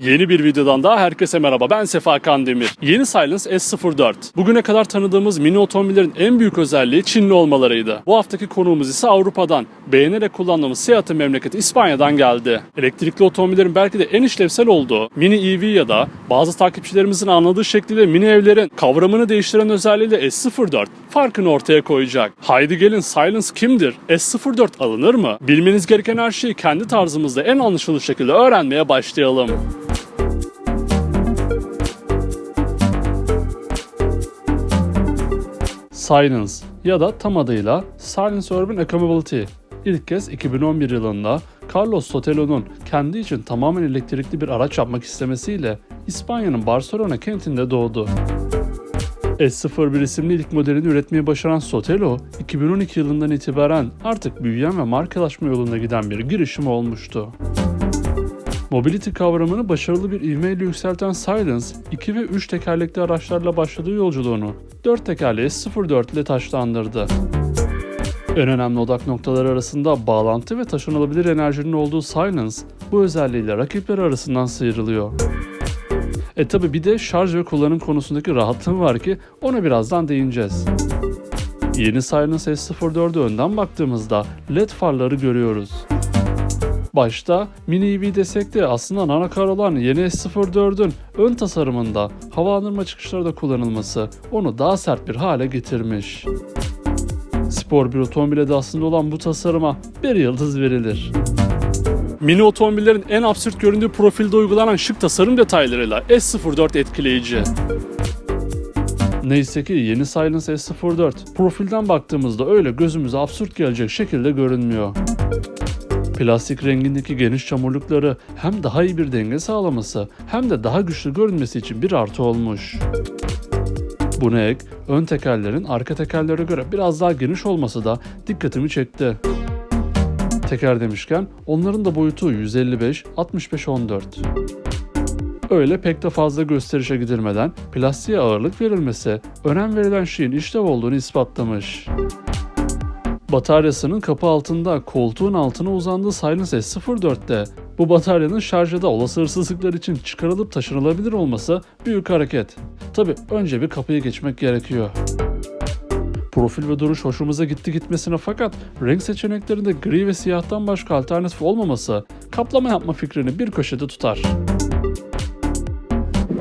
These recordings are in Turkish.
Yeni bir videodan daha herkese merhaba. Ben Sefa Kandemir. Yeni Silence S04. Bugüne kadar tanıdığımız mini otomobillerin en büyük özelliği Çinli olmalarıydı. Bu haftaki konuğumuz ise Avrupa'dan, beğenerek kullandığımız Seat'ın memleketi İspanya'dan geldi. Elektrikli otomobillerin belki de en işlevsel olduğu mini EV ya da bazı takipçilerimizin anladığı şekliyle mini evlerin kavramını değiştiren özelliğiyle S04 farkını ortaya koyacak. Haydi gelin, Silence kimdir? S04 alınır mı? Bilmeniz gereken her şeyi kendi tarzımızda en anlaşılır şekilde öğrenmeye başlayalım. Silence ya da tam adıyla Silence Urban Ecomobility ilk kez 2011 yılında Carlos Sotelo'nun kendi için tamamen elektrikli bir araç yapmak istemesiyle İspanya'nın Barcelona kentinde doğdu. S01 isimli ilk modelini üretmeyi başaran Sotelo, 2012 yılından itibaren artık büyüyen ve markalaşma yolunda giden bir girişim olmuştu. Mobility kavramını başarılı bir ivmeyle yükselten Silence, 2 ve 3 tekerlekli araçlarla başladığı yolculuğunu 4 tekerli S04 ile taçlandırdı. En önemli odak noktaları arasında bağlantı ve taşınabilir enerjinin olduğu Silence, bu özelliğiyle rakipleri arasından sıyrılıyor. Tabi bir de şarj ve kullanım konusundaki rahatlığım var ki ona birazdan değineceğiz. Yeni Silence S04'e önden baktığımızda LED farları görüyoruz. Başta mini EV desek de aslında nanokar olan yeni S04'ün ön tasarımında havalandırma çıkışları da kullanılması onu daha sert bir hale getirmiş. Spor bir otomobile de aslında olan bu tasarıma bir yıldız verilir. Mini otomobillerin en absürt göründüğü profilde uygulanan şık tasarım detaylarıyla S04 etkileyici. Neyse ki yeni Silence S04 profilden baktığımızda öyle gözümüze absürt gelecek şekilde görünmüyor. Plastik rengindeki geniş çamurlukları hem daha iyi bir denge sağlaması hem de daha güçlü görünmesi için bir artı olmuş. Buna ek, ön tekerlerin arka tekerlere göre biraz daha geniş olması da dikkatimi çekti. Teker demişken onların da boyutu 155-65-14. Öyle pek de fazla gösterişe gidilmeden plastiğe ağırlık verilmesi önem verilen şeyin işlev olduğunu ispatlamış. Bataryasının kapı altında koltuğun altına uzandığı Silence S04'te bu bataryanın şarjda olası hırsızlıklar için çıkarılıp taşınılabilir olması büyük hareket. Tabi önce bir kapıyı geçmek gerekiyor. Profil ve duruş hoşumuza gitti gitmesine fakat renk seçeneklerinde gri ve siyahtan başka alternatif olmaması kaplama yapma fikrini bir köşede tutar.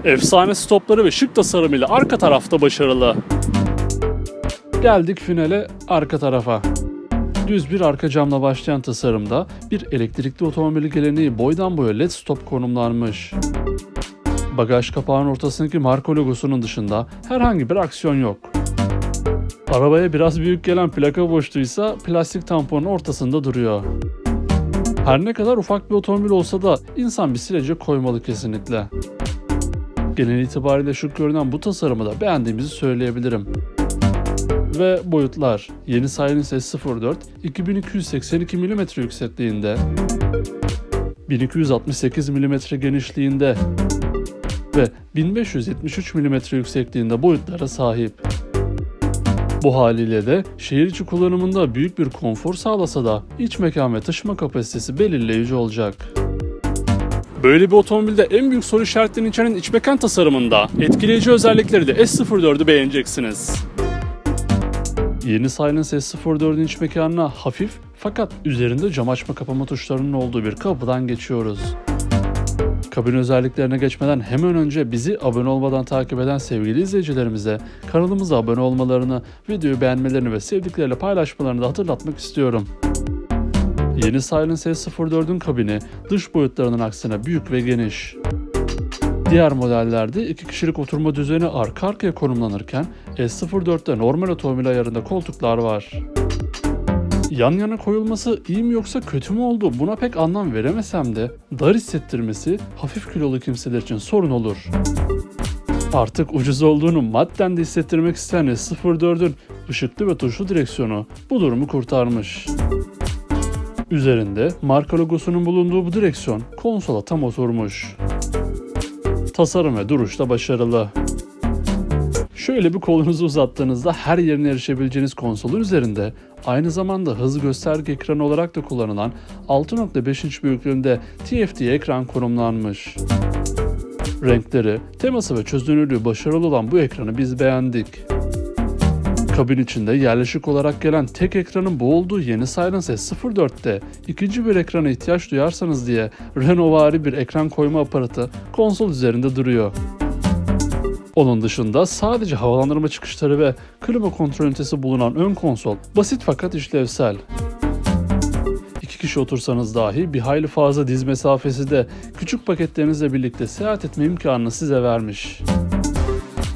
Efsane stopları ve şık tasarımıyla arka tarafta başarılı. Geldik finale, arka tarafa. Düz bir arka camla başlayan tasarımda bir elektrikli otomobili geleneği boydan boya LED stop konumlanmış. Bagaj kapağının ortasındaki marka logosunun dışında herhangi bir aksiyon yok. Arabaya biraz büyük gelen plaka boşluğuysa plastik tamponun ortasında duruyor. Her ne kadar ufak bir otomobil olsa da insan bir silecek koymalı kesinlikle. Genel itibariyle şık görünen bu tasarımı da beğendiğimizi söyleyebilirim. Ve boyutlar: yeni Silence S04 2282 mm yüksekliğinde, 1268 mm genişliğinde ve 1573 mm yüksekliğinde boyutlara sahip. Bu haliyle de şehir içi kullanımında büyük bir konfor sağlasa da iç mekan ve taşıma kapasitesi belirleyici olacak. Böyle bir otomobilde en büyük soru işaretlerini içeren iç mekan tasarımında etkileyici özellikleri de S04'ü beğeneceksiniz. Yeni Silence S04'ün iç mekanına hafif fakat üzerinde cam açma kapama tuşlarının olduğu bir kapıdan geçiyoruz. Kabin özelliklerine geçmeden hemen önce bizi abone olmadan takip eden sevgili izleyicilerimize kanalımıza abone olmalarını, videoyu beğenmelerini ve sevdikleriyle paylaşmalarını da hatırlatmak istiyorum. Yeni Silence S04'ün kabini dış boyutlarının aksine büyük ve geniş. Diğer modellerde 2 kişilik oturma düzeni arka arkaya konumlanırken S04'te normal otomobil ayarında koltuklar var. Yan yana koyulması iyi mi yoksa kötü mü oldu buna pek anlam veremesem de dar hissettirmesi hafif kilolu kimseler için sorun olur. Artık ucuz olduğunu madden de hissettirmek isteyen S04'ün ışıklı ve tuşlu direksiyonu bu durumu kurtarmış. Üzerinde marka logosunun bulunduğu bu direksiyon konsola tam oturmuş. Tasarım ve duruş da başarılı. Şöyle bir kolunuzu uzattığınızda her yerine erişebileceğiniz konsolun üzerinde aynı zamanda hız gösterge ekranı olarak da kullanılan 6.5 inç büyüklüğünde TFT ekran konumlanmış. Renkleri, teması ve çözünürlüğü başarılı olan bu ekranı biz beğendik. Kabin içinde yerleşik olarak gelen tek ekranın bu olduğu yeni Silence S04'te ikinci bir ekrana ihtiyaç duyarsanız diye Renault'vari bir ekran koyma aparatı konsol üzerinde duruyor. Onun dışında sadece havalandırma çıkışları ve klima kontrol ünitesi bulunan ön konsol basit fakat işlevsel. İki kişi otursanız dahi bir hayli fazla diz mesafesi de küçük paketlerinizle birlikte seyahat etme imkanını size vermiş.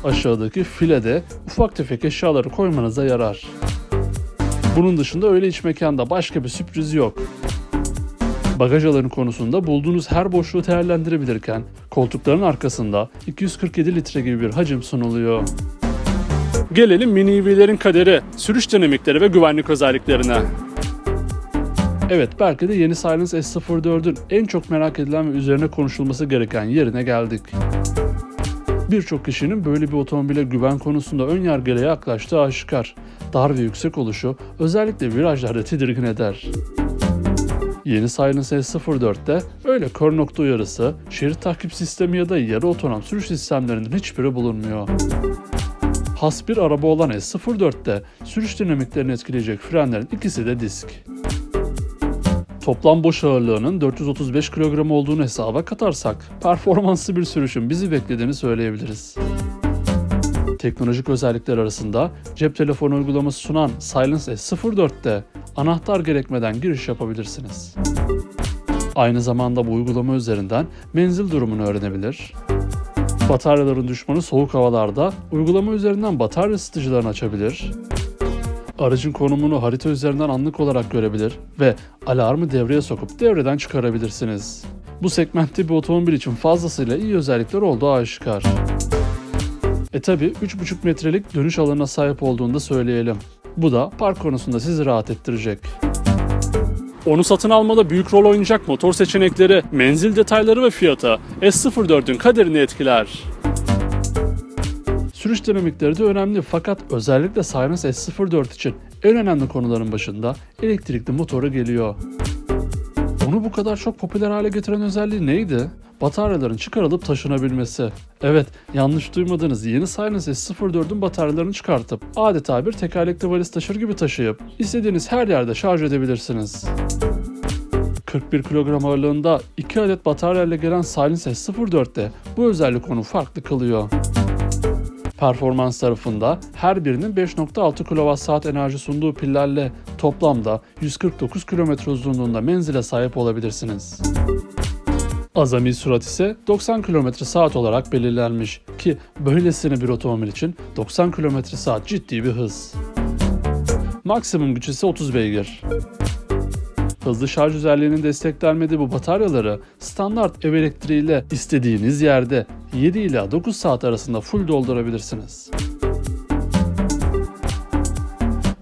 Aşağıdaki filede ufak tefek eşyaları koymanıza yarar. Bunun dışında öyle iç mekanda başka bir sürpriz yok. Bagaj alanı konusunda bulduğunuz her boşluğu değerlendirebilirken koltukların arkasında 247 litre gibi bir hacim sunuluyor. Gelelim mini EV'lerin kaderi, sürüş dinamikleri ve güvenlik özelliklerine. Evet, belki de yeni Silence S04'ün en çok merak edilen ve üzerine konuşulması gereken yerine geldik. Birçok kişinin böyle bir otomobile güven konusunda ön yargıyla yaklaştığı aşikar. Dar ve yüksek oluşu özellikle virajlarda tedirgin eder. Yeni Silence S04'te öyle kör nokta uyarısı, şerit takip sistemi ya da yarı otonom sürüş sistemlerinin hiçbiri bulunmuyor. Has bir araba olan S04'te sürüş dinamiklerini etkileyecek frenlerin ikisi de disk. Toplam boş ağırlığının 435 kilogram olduğunu hesaba katarsak performanslı bir sürüşün bizi beklediğini söyleyebiliriz. Teknolojik özellikler arasında cep telefonu uygulaması sunan Silence S04'te anahtar gerekmeden giriş yapabilirsiniz. Aynı zamanda bu uygulama üzerinden menzil durumunu öğrenebilir. Bataryaların düşmanı soğuk havalarda uygulama üzerinden batarya ısıtıcılarını açabilir. Aracın konumunu harita üzerinden anlık olarak görebilir ve alarmı devreye sokup devreden çıkarabilirsiniz. Bu segmentte bir otomobil için fazlasıyla iyi özellikler olduğu aşikar. Tabi 3,5 metrelik dönüş alanına sahip olduğunu da söyleyelim. Bu da park konusunda sizi rahat ettirecek. Onu satın almada büyük rol oynayacak motor seçenekleri, menzil detayları ve fiyatı S04'ün kaderini etkiler. Sürüş dinamikleri de önemli fakat özellikle Silence S04 için en önemli konuların başında elektrikli motoru geliyor. Onu bu kadar çok popüler hale getiren özelliği neydi? Bataryaların çıkarılıp taşınabilmesi. Evet, yanlış duymadınız, yeni Silence S04'ün bataryalarını çıkartıp adeta bir tekerlekli valiz taşır gibi taşıyıp istediğiniz her yerde şarj edebilirsiniz. 41 kilogram ağırlığında 2 adet bataryayla gelen Silence S04'te bu özellik onu farklı kılıyor. Performans tarafında her birinin 5.6 kWh enerji sunduğu pillerle toplamda 149 km uzunluğunda menzile sahip olabilirsiniz. Azami sürat ise 90 km/s olarak belirlenmiş ki böylesine bir otomobil için 90 km/s ciddi bir hız. Maksimum güç ise 30 beygir. Hızlı şarj özelliğinin desteklenmediği bu bataryaları standart ev elektriğiyle istediğiniz yerde 7 ila 9 saat arasında full doldurabilirsiniz.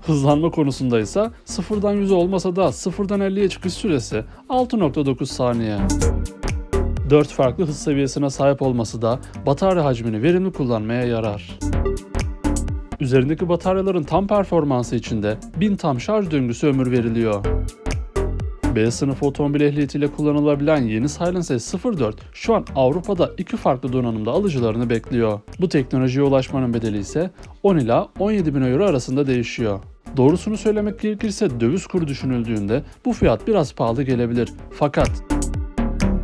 Hızlanma konusunda ise 0'dan 100'e olmasa da 0'dan 50'ye çıkış süresi 6.9 saniye. 4 farklı hız seviyesine sahip olması da batarya hacmini verimli kullanmaya yarar. Üzerindeki bataryaların tam performansı için de 1000 tam şarj döngüsü ömür veriliyor. B sınıfı otomobil ehliyetiyle kullanılabilen yeni Silence S04 şu an Avrupa'da 2 farklı donanımda alıcılarını bekliyor. Bu teknolojiye ulaşmanın bedeli ise 10 ila 17 bin euro arasında değişiyor. Doğrusunu söylemek gerekirse döviz kuru düşünüldüğünde bu fiyat biraz pahalı gelebilir. Fakat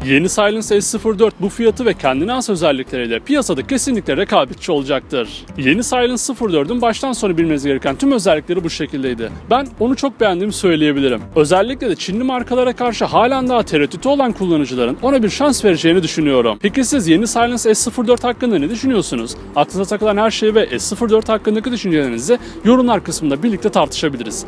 yeni Silence S04 bu fiyatı ve kendine has özellikleriyle piyasada kesinlikle rekabetçi olacaktır. Yeni Silence 04'ün baştan sona bilmeniz gereken tüm özellikleri bu şekildeydi. Ben onu çok beğendiğimi söyleyebilirim. Özellikle de Çinli markalara karşı halen daha tereddütü olan kullanıcıların ona bir şans vereceğini düşünüyorum. Peki siz yeni Silence S04 hakkında ne düşünüyorsunuz? Aklınıza takılan her şeyi ve S04 hakkındaki düşüncelerinizi yorumlar kısmında birlikte tartışabiliriz.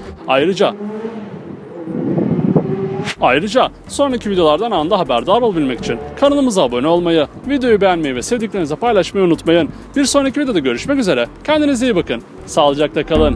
Ayrıca sonraki videolardan anında haberdar olabilmek için kanalımıza abone olmayı, videoyu beğenmeyi ve sevdiklerinize paylaşmayı unutmayın. Bir sonraki videoda görüşmek üzere. Kendinize iyi bakın. Sağlıcakla kalın.